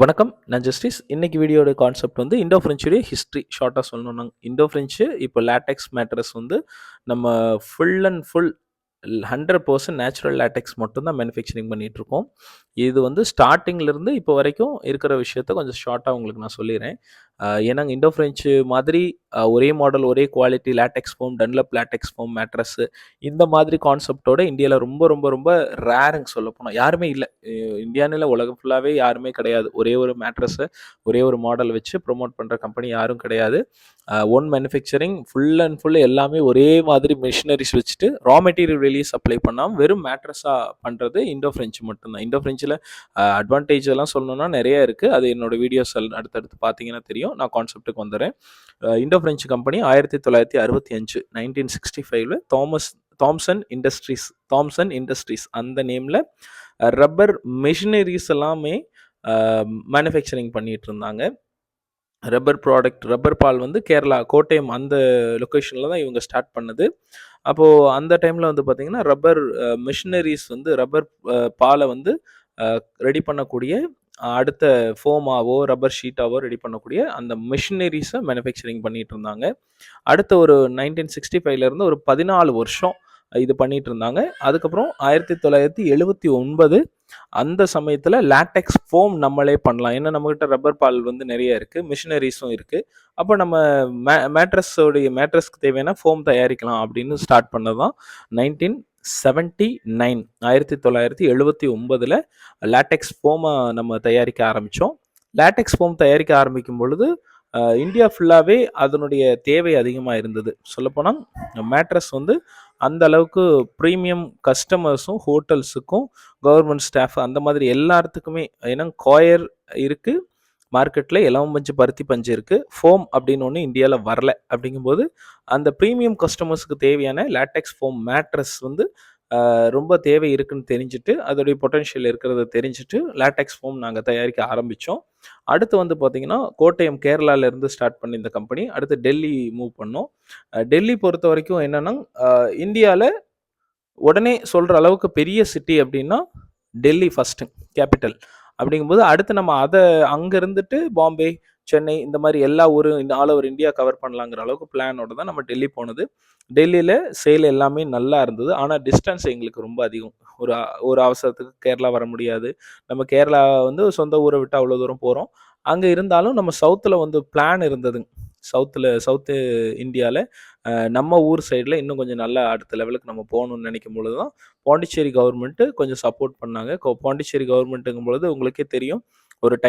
வணக்கம். நான் ஜஸ்டிஸ். இன்னைக்கு வீடியோட கான்செப்ட் வந்து இண்டோ ஃப்ரெஞ்சுடைய ஹிஸ்ட்ரி ஷார்ட்டா சொல்லணும்னா, இண்டோ ஃப்ரெஞ்சு இப்போ லேட்டெக்ஸ் மேட்ரஸ் வந்து நம்ம full and full 100% natural LaTeX மட்டும் தான் மேனுஃபேக்சரிங் பண்ணிட்டு இருக்கோம். இது வந்து ஸ்டார்ட்டிங்ல இருந்து இப்போ வரைக்கும் இருக்கிற விஷயத்த கொஞ்சம் ஷார்ட்டா உங்களுக்கு நான் சொல்லிடுறேன். ஏன்னா இண்டோ ஃப்ரெஞ்சு மாதிரி ஒரே மாடல், ஒரே quality latex foam, Dunlop latex foam mattress இந்த மாதிரி கான்செப்டோட இந்தியால ரொம்ப ரொம்ப ரொம்ப ரேருங்க சொல்லப்போனா. யாருமே இல்ல. இந்தியான்னு இல்ல, உலகம் ஃபுல்லாவே யாருமே கிடையாது. ஒரே ஒரு மேட்ரஸ ஒரே ஒரு மாடல் வச்சு ப்ரமோட் பண்ற கம்பெனி யாரும் கிடையாது. Own manufacturing full and full எல்லாமே ஒரே மாதிரி மிஷினரிஸ் வச்சுட்டு ரா மெட்டீரியல் வெளியே சப்ளை பண்ணாமல் வெறும் மேட்ரஸாக பண்ணுறது இண்டோ ஃப்ரெஞ்சு மட்டும்தான். இண்டோ ஃப்ரெஞ்சில் அட்வான்டேஜ் எல்லாம் சொல்லணும்னா நிறைய இருக்குது. அது என்னோட வீடியோஸ் அடுத்தடுத்து பார்த்தீங்கன்னா தெரியும். நான் கான்செப்ட்டுக்கு வந்துடுறேன். Indo French company 1965 1965 Thomson industries அந்த நேமில் ரப்பர் மெஷினரிஸ் எல்லாமே மேனுஃபேக்சரிங் பண்ணிட்டு இருந்தாங்க. ரப்பர் ப்ராடக்ட், ரப்பர் பால் வந்து கேரளா கோட்டயம் அந்த லொக்கேஷனில் தான் இவங்க ஸ்டார்ட் பண்ணது. அப்போது அந்த டைமில் வந்து பார்த்திங்கன்னா ரப்பர் மிஷினரிஸ் வந்து ரப்பர் பாலை வந்து ரெடி பண்ணக்கூடிய அடுத்த ஃபோமாவோ ரப்பர் ஷீட்டாவோ ரெடி பண்ணக்கூடிய அந்த மிஷினரிஸை மேனுஃபேக்சரிங் பண்ணிகிட்டு இருந்தாங்க. அடுத்த ஒரு 1965 ஒரு 14 வருஷம் இது பண்ணிட்டு இருந்தாங்க. அதுக்கப்புறம் 1979 அந்த சமயத்தில் லேட்டெக்ஸ் ஃபோம் நம்மளே பண்ணலாம். ஏன்னா நம்மகிட்ட ரப்பர் பால் வந்து நிறைய இருக்குது, மிஷினரிஸும் இருக்குது. அப்போ நம்ம மேட்ரஸ்க்கு தேவையான ஃபோம் தயாரிக்கலாம் அப்படின்னு ஸ்டார்ட் பண்ணதான் 1979 லேட்டெக்ஸ் ஃபோமை நம்ம தயாரிக்க ஆரம்பித்தோம். லேட்டெக்ஸ் ஃபோம் தயாரிக்க ஆரம்பிக்கும் பொழுது இந்தியா ஃபுல்லாகவே அதனுடைய தேவை அதிகமாக இருந்தது. சொல்லப்போனால் மேட்ரஸ் வந்து அந்த அளவுக்கு ப்ரீமியம் கஸ்டமர்ஸும் ஹோட்டல்ஸுக்கும் கவர்மெண்ட் ஸ்டாஃப் அந்த மாதிரி எல்லாத்துக்குமே, ஏன்னா காயர் இருக்குது மார்க்கெட்டில், இலவம் பஞ்சு பருத்தி பஞ்சு இருக்குது, ஃபோம் அப்படின்னு ஒன்று இந்தியாவில் வரல. அப்படிங்கும்போது அந்த ப்ரீமியம் கஸ்டமர்ஸுக்கு தேவையான லேட்டெக்ஸ் ஃபோம் மேட்ரஸ் வந்து ரொம்ப தேவை இருக்குன்னு தெரிஞ்சுட்டு, அதோடைய பொட்டென்ஷியல் இருக்கிறத தெரிஞ்சுட்டு லேட்டெக்ஸ் ஃபோம் நாங்கள் தயாரிக்க ஆரம்பித்தோம். அடுத்து வந்து பார்த்திங்கன்னா கோட்டயம் கேரளாவிலேருந்து ஸ்டார்ட் பண்ணி இந்த கம்பெனி அடுத்து டெல்லி மூவ் பண்ணோம். டெல்லி பொறுத்த வரைக்கும் என்னென்னா, இந்தியாவில் உடனே சொல்கிற அளவுக்கு பெரிய சிட்டி அப்படின்னா டெல்லி ஃபஸ்ட்டு கேபிட்டல். அப்படிங்கும்போது அடுத்து நம்ம அதை அங்கே இருந்துட்டு பாம்பே, சென்னை இந்த மாதிரி எல்லா ஊரும் ஆல் ஓவர் இந்தியா கவர் பண்ணலாங்கிற அளவுக்கு பிளானோட தான் நம்ம டெல்லி போனது. டெல்லியில் சேல் எல்லாமே நல்லா இருந்தது. ஆனால் டிஸ்டன்ஸ் எங்களுக்கு ரொம்ப அதிகம். ஒரு அவசரத்துக்கு கேரளா வர முடியாது. நம்ம கேரளா வந்து சொந்த ஊரை விட்டு அவ்வளோ தூரம் போகிறோம். அங்கே இருந்தாலும் நம்ம சவுத்தில் வந்து பிளான் இருந்ததுங்க. சவுத்து இந்தியாவில் நம்ம ஊர் சைடில் இன்னும் கொஞ்சம் நல்லா அடுத்த லெவலுக்கு நம்ம போகணும்னு நினைக்கும் பொழுது தான் பாண்டிச்சேரி கவர்மெண்ட்டு கொஞ்சம் சப்போர்ட் பண்ணாங்க. பாண்டிச்சேரி கவர்மெண்ட்டுங்கும் பொழுது உங்களுக்கே தெரியும், ஒரு